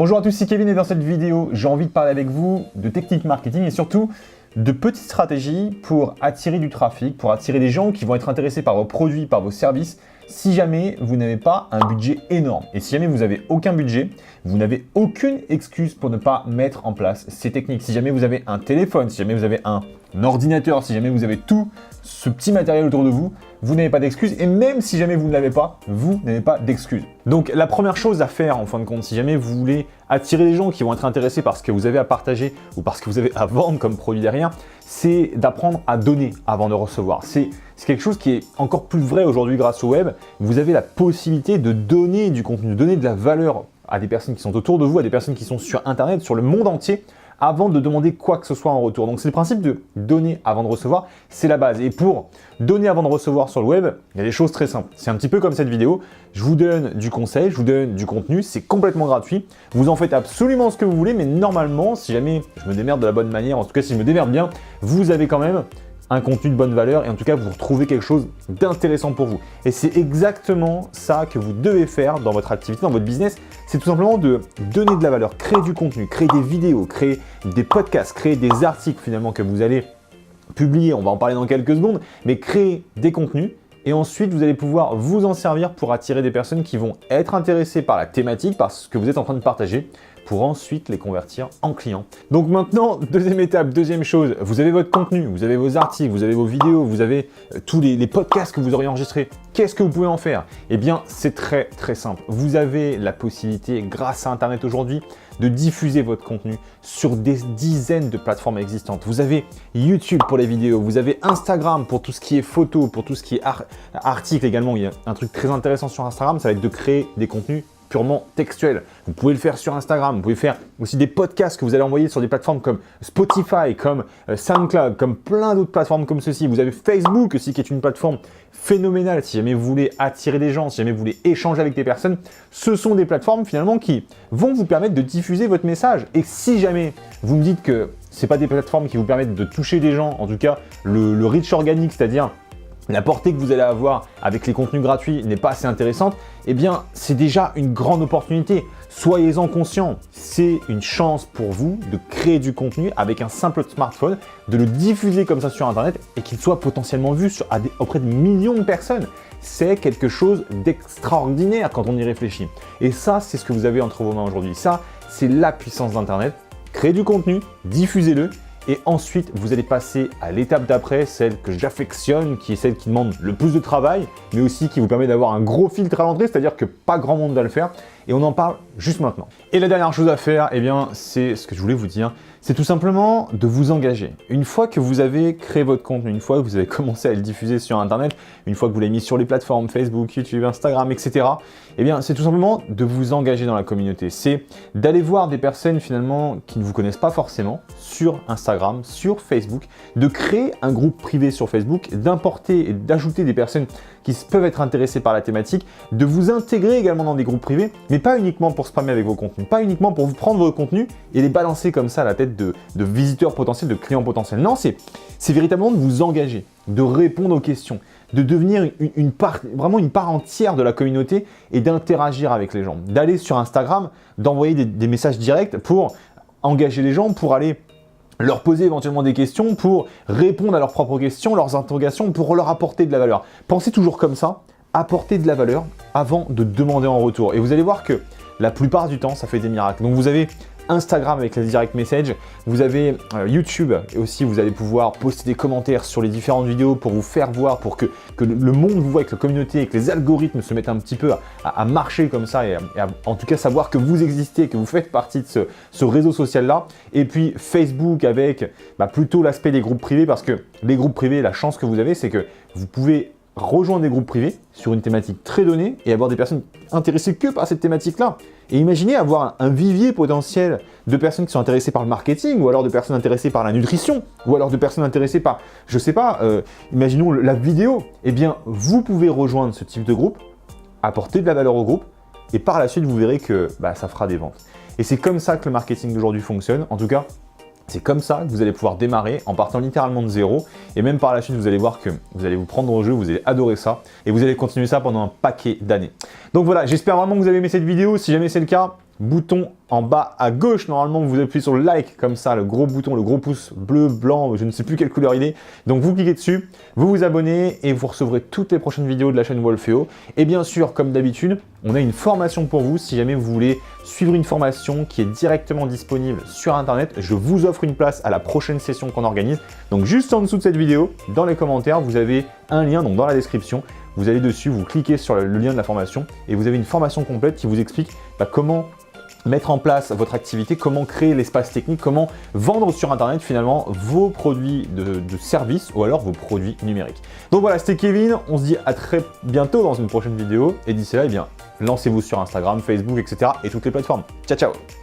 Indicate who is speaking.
Speaker 1: Bonjour à tous, c'est Kevin et dans cette vidéo, j'ai envie de parler avec vous de techniques marketing et surtout de petites stratégies pour attirer du trafic, pour attirer des gens qui vont être intéressés par vos produits, par vos services, si jamais vous n'avez pas un budget énorme. Et si jamais vous n'avez aucun budget, vous n'avez aucune excuse pour ne pas mettre en place ces techniques. Si jamais vous avez un téléphone, si jamais vous avez un ordinateur, si jamais vous avez tout ce petit matériel autour de vous, vous n'avez pas d'excuses. Et même si jamais vous ne l'avez pas, vous n'avez pas d'excuses. Donc la première chose à faire en fin de compte, si jamais vous voulez attirer les gens qui vont être intéressés par ce que vous avez à partager ou par ce que vous avez à vendre comme produit derrière, c'est d'apprendre à donner avant de recevoir. C'est quelque chose qui est encore plus vrai aujourd'hui grâce au web. Vous avez la possibilité de donner du contenu, de donner de la valeur à des personnes qui sont autour de vous, à des personnes qui sont sur Internet, sur le monde entier, avant de demander quoi que ce soit en retour. Donc c'est le principe de donner avant de recevoir, c'est la base. Et pour donner avant de recevoir sur le web, il y a des choses très simples. C'est un petit peu comme cette vidéo, je vous donne du conseil, je vous donne du contenu, c'est complètement gratuit. Vous en faites absolument ce que vous voulez, mais normalement, si jamais je me démerde de la bonne manière, en tout cas si je me démerde bien, vous avez quand même un contenu de bonne valeur et en tout cas vous retrouvez quelque chose d'intéressant pour vous. Et c'est exactement ça que vous devez faire dans votre activité, dans votre business. C'est tout simplement de donner de la valeur, créer du contenu, créer des vidéos, créer des podcasts, créer des articles finalement que vous allez publier. On va en parler dans quelques secondes, mais créer des contenus. Et ensuite, vous allez pouvoir vous en servir pour attirer des personnes qui vont être intéressées par la thématique, par ce que vous êtes en train de partager, pour ensuite les convertir en clients. Donc maintenant, deuxième étape, deuxième chose, vous avez votre contenu, vous avez vos articles, vous avez vos vidéos, vous avez tous les podcasts que vous aurez enregistrés. Qu'est-ce que vous pouvez en faire? Eh bien, c'est très très simple. Vous avez la possibilité, grâce à Internet aujourd'hui, de diffuser votre contenu sur des dizaines de plateformes existantes. Vous avez YouTube pour les vidéos, vous avez Instagram pour tout ce qui est photo, pour tout ce qui est article également. Il y a un truc très intéressant sur Instagram, ça va être de créer des contenus purement textuel. Vous pouvez le faire sur Instagram, vous pouvez faire aussi des podcasts que vous allez envoyer sur des plateformes comme Spotify, comme SoundCloud, comme plein d'autres plateformes comme ceci. Vous avez Facebook aussi qui est une plateforme phénoménale si jamais vous voulez attirer des gens, si jamais vous voulez échanger avec des personnes. Ce sont des plateformes finalement qui vont vous permettre de diffuser votre message. Et si jamais vous me dites que ce n'est pas des plateformes qui vous permettent de toucher des gens, en tout cas le reach organique, c'est-à-dire la portée que vous allez avoir avec les contenus gratuits n'est pas assez intéressante, eh bien, c'est déjà une grande opportunité. Soyez-en conscients. C'est une chance pour vous de créer du contenu avec un simple smartphone, de le diffuser comme ça sur Internet et qu'il soit potentiellement vu auprès de millions de personnes. C'est quelque chose d'extraordinaire quand on y réfléchit. Et ça, c'est ce que vous avez entre vos mains aujourd'hui. Ça, c'est la puissance d'Internet. Créez du contenu, diffusez-le. Et ensuite, vous allez passer à l'étape d'après, celle que j'affectionne, qui est celle qui demande le plus de travail, mais aussi qui vous permet d'avoir un gros filtre à l'entrée, c'est-à-dire que pas grand monde va le faire. Et on en parle juste maintenant. Et la dernière chose à faire, eh bien, c'est ce que je voulais vous dire, c'est tout simplement de vous engager. Une fois que vous avez créé votre contenu, une fois que vous avez commencé à le diffuser sur Internet, une fois que vous l'avez mis sur les plateformes Facebook, YouTube, Instagram, etc., eh bien, c'est tout simplement de vous engager dans la communauté. C'est d'aller voir des personnes finalement qui ne vous connaissent pas forcément sur Instagram, sur Facebook, de créer un groupe privé sur Facebook, d'importer et d'ajouter des personnes qui peuvent être intéressées par la thématique, de vous intégrer également dans des groupes privés, mais pas uniquement pour spammer avec vos contenus, pas uniquement pour vous prendre vos contenus et les balancer comme ça à la tête de visiteurs potentiels, de clients potentiels. Non, c'est véritablement de vous engager, de répondre aux questions, de devenir vraiment une part entière de la communauté et d'interagir avec les gens. D'aller sur Instagram, d'envoyer des messages directs pour engager les gens, pour aller leur poser éventuellement des questions, pour répondre à leurs propres questions, leurs interrogations, pour leur apporter de la valeur. Pensez toujours comme ça, apporter de la valeur avant de demander en retour. Et vous allez voir que la plupart du temps, ça fait des miracles. Donc vous avez Instagram avec les direct messages, vous avez YouTube et aussi vous allez pouvoir poster des commentaires sur les différentes vidéos pour vous faire voir, pour que le monde vous voit, que la communauté et que les algorithmes se mettent un petit peu à marcher comme ça et en tout cas savoir que vous existez, que vous faites partie de ce réseau social-là. Et puis Facebook avec plutôt l'aspect des groupes privés, parce que les groupes privés, la chance que vous avez, c'est que vous pouvez rejoindre des groupes privés sur une thématique très donnée et avoir des personnes intéressées que par cette thématique-là. Et imaginez avoir un vivier potentiel de personnes qui sont intéressées par le marketing, ou alors de personnes intéressées par la nutrition, ou alors de personnes intéressées par, je sais pas, imaginons la vidéo. Eh bien, vous pouvez rejoindre ce type de groupe, apporter de la valeur au groupe, et par la suite, vous verrez que ça fera des ventes. Et c'est comme ça que le marketing d'aujourd'hui fonctionne. En tout cas, c'est comme ça que vous allez pouvoir démarrer en partant littéralement de zéro. Et même par la suite, vous allez voir que vous allez vous prendre au jeu, vous allez adorer ça. Et vous allez continuer ça pendant un paquet d'années. Donc voilà, j'espère vraiment que vous avez aimé cette vidéo. Si jamais c'est le cas, bouton en bas à gauche. Normalement, vous appuyez sur le like, comme ça, le gros bouton, le gros pouce bleu, blanc, je ne sais plus quelle couleur il est. Donc vous cliquez dessus, vous vous abonnez et vous recevrez toutes les prochaines vidéos de la chaîne Wolfeo. Et bien sûr, comme d'habitude, on a une formation pour vous. Si jamais vous voulez suivre une formation qui est directement disponible sur Internet, je vous offre une place à la prochaine session qu'on organise. Donc juste en dessous de cette vidéo, dans les commentaires, vous avez un lien, donc dans la description. Vous allez dessus, vous cliquez sur le lien de la formation et vous avez une formation complète qui vous explique comment mettre en place votre activité, comment créer l'espace technique, comment vendre sur Internet finalement vos produits de service ou alors vos produits numériques. Donc voilà, c'était Kevin, on se dit à très bientôt dans une prochaine vidéo et d'ici là, eh bien, lancez-vous sur Instagram, Facebook, etc. et toutes les plateformes. Ciao, ciao!